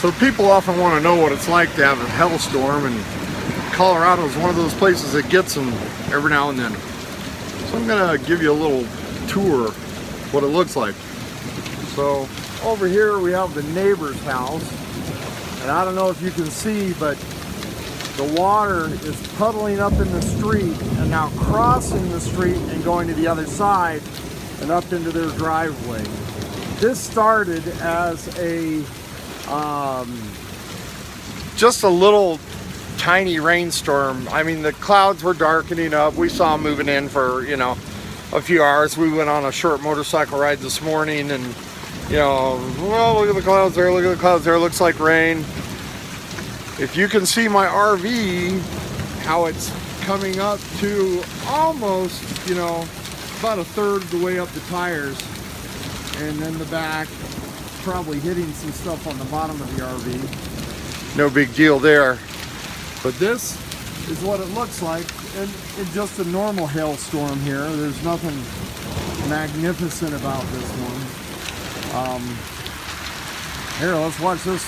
So people often want to know what it's like to have a hailstorm, and Colorado is one of those places that gets them every now and then. So I'm gonna give you a little tour of what it looks like. So over here we have the neighbor's house, and I don't know if you can see, but the water is puddling up in the street and now crossing the street and going to the other side and up into their driveway. This started as a just a little tiny rainstorm. I mean, the clouds were darkening up. We saw them moving in for, you know, a few hours. We went on a short motorcycle ride this morning, and, you know, well, look at the clouds there, look at the clouds there, looks like rain. If you can see my RV, how it's coming up to almost, you know, about a third of the way up the tires, and then the back probably hitting some stuff on the bottom of the RV. No big deal there. But this is what it looks like in just a normal hailstorm here. There's nothing magnificent about this one. Here, let's watch this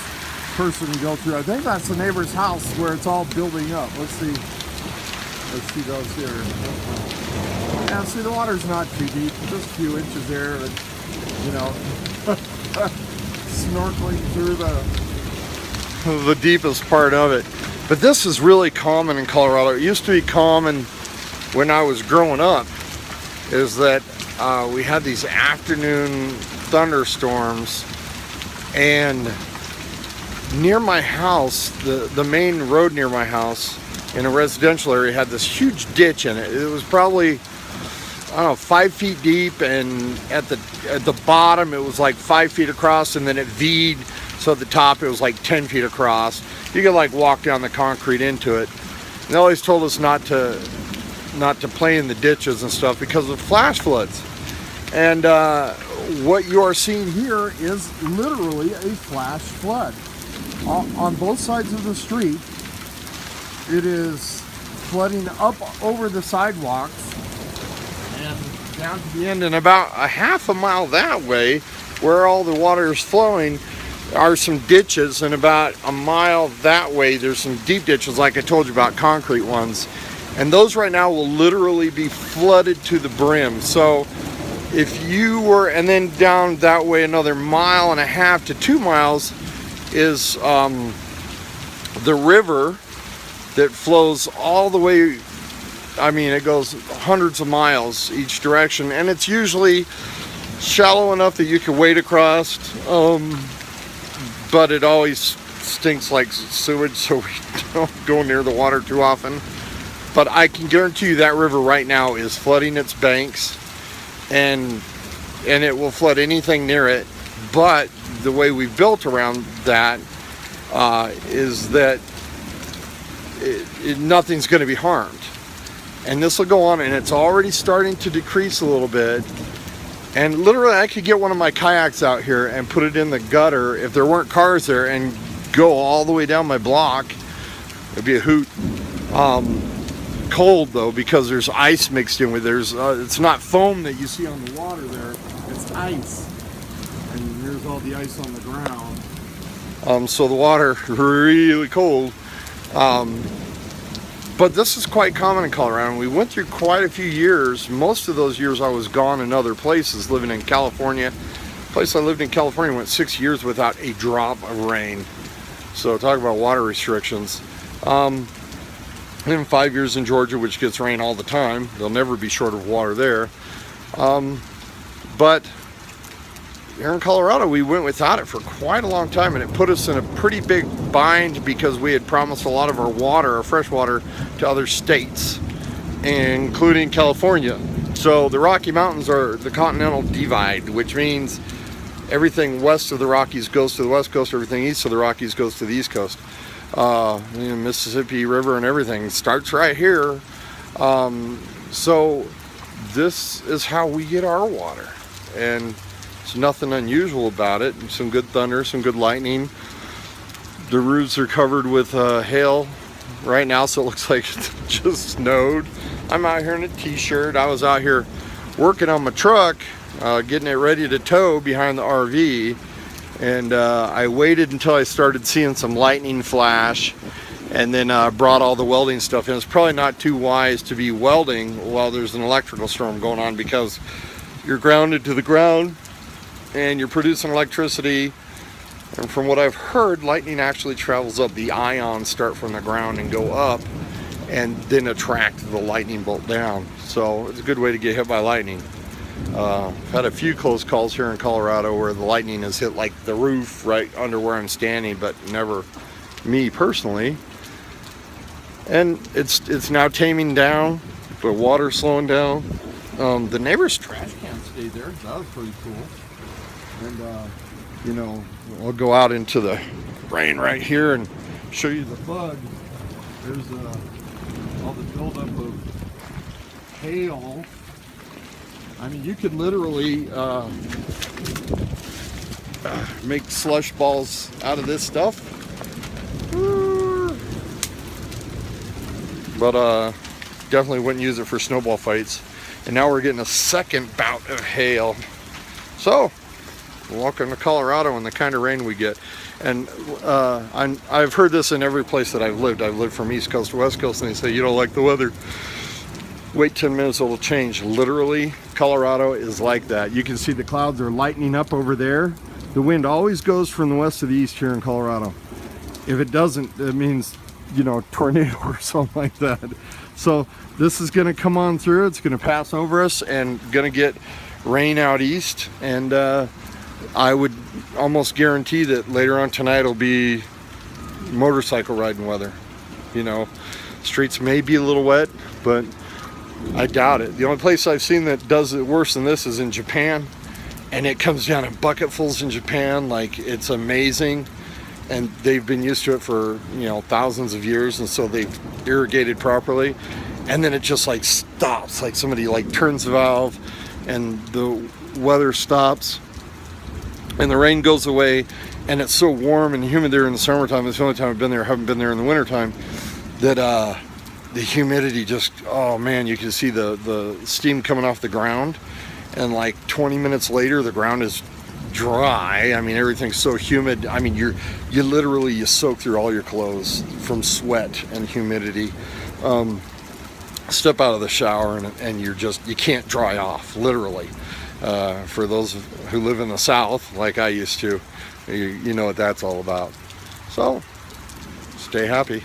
person go through. I think that's the neighbor's house where it's all building up. Let's see those here. Yeah, see, the water's not too deep, just a few inches there, but, you know, snorkeling through the deepest part of it. But this is really common in Colorado. It used to be common when I was growing up, is that we had these afternoon thunderstorms, and near my house, the main road near my house in a residential area had this huge ditch in it. It was probably, I don't know, 5 feet deep, and at the bottom it was like 5 feet across, and then it V'd, so at the top it was like 10 feet across. You could like walk down the concrete into it. And they always told us not to play in the ditches and stuff because of flash floods. And what you are seeing here is literally a flash flood. On both sides of the street, it is flooding up over the sidewalks and down to the end, and about a half a mile that way, where all the water is flowing, are some ditches, and about a mile that way there's some deep ditches, like I told you about, concrete ones, and those right now will literally be flooded to the brim. So if you were, and then down that way another 1.5 to 2 miles is the river that flows all the way. I mean, it goes hundreds of miles each direction, and it's usually shallow enough that you can wade across, but it always stinks like sewage, so we don't go near the water too often. But I can guarantee you that river right now is flooding its banks, and it will flood anything near it. But the way we built around that is that nothing's going to be harmed. And this will go on, and it's already starting to decrease a little bit. And literally, I could get one of my kayaks out here and put it in the gutter if there weren't cars there, and go all the way down my block. It'd be a hoot. Cold though, because there's ice mixed in with it. It's not foam that you see on the water there. It's ice, and there's all the ice on the ground. So the water really cold. But this is quite common in Colorado, and we went through quite a few years. Most of those years I was gone in other places, living in California. The place I lived in California went 6 years without a drop of rain. So talk about water restrictions. And 5 years in Georgia, which gets rain all the time. They'll never be short of water there. But here in Colorado, we went without it for quite a long time, and it put us in a pretty big bind because we had promised a lot of our water, our fresh water, to other states, including California. So the Rocky Mountains are the continental divide, which means everything west of the Rockies goes to the west coast, everything east of the Rockies goes to the east coast. Mississippi River and everything starts right here. So this is how we get our water, and there's nothing unusual about it. Some good thunder, some good lightning. The roofs are covered with hail right now, so it looks like it just snowed. I'm out here in a t-shirt. I was out here working on my truck, getting it ready to tow behind the RV, And I waited until I started seeing some lightning flash, and then brought all the welding stuff in. It's probably not too wise to be welding while there's an electrical storm going on, because you're grounded to the ground and you're producing electricity. And from what I've heard, lightning actually travels up. The ions start from the ground and go up and then attract the lightning bolt down. So it's a good way to get hit by lightning. I've had a few close calls here in Colorado where the lightning has hit like the roof right under where I'm standing, but never me personally. And it's now taming down. The water's slowing down. The neighbor's trash can stayed there. That was pretty cool. And you know, I'll go out into the rain right here and show you the bug. There's all the buildup of hail. I mean, you could literally make slush balls out of this stuff. But definitely wouldn't use it for snowball fights. And now we're getting a second bout of hail. So, welcome to Colorado and the kind of rain we get. And I've heard this in every place that I've lived. I've lived from East Coast to West Coast, and they say, you don't like the weather. Wait 10 minutes, it'll change. Literally, Colorado is like that. You can see the clouds are lightening up over there. The wind always goes from the west to the east here in Colorado. If it doesn't, it means, you know, tornado or something like that. So this is going to come on through. It's going to pass over us and going to get rain out east. And I would almost guarantee that later on tonight will be motorcycle riding weather. You know, streets may be a little wet, but I doubt it. The only place I've seen that does it worse than this is in Japan, and it comes down in bucketfuls in Japan. Like, it's amazing, and they've been used to it for, you know, thousands of years, and so they've irrigated properly, and then it just like stops, like somebody like turns the valve and the weather stops and the rain goes away, and it's so warm and humid there in the summertime. It's the only time I've been there. I haven't been there in the wintertime. That the humidity just, oh man, you can see the steam coming off the ground, and like 20 minutes later the ground is dry. I mean, everything's so humid. I mean, you literally soak through all your clothes from sweat and humidity. Step out of the shower and you can't dry off, literally. For those who live in the South, like I used to, you know what that's all about. So, stay happy.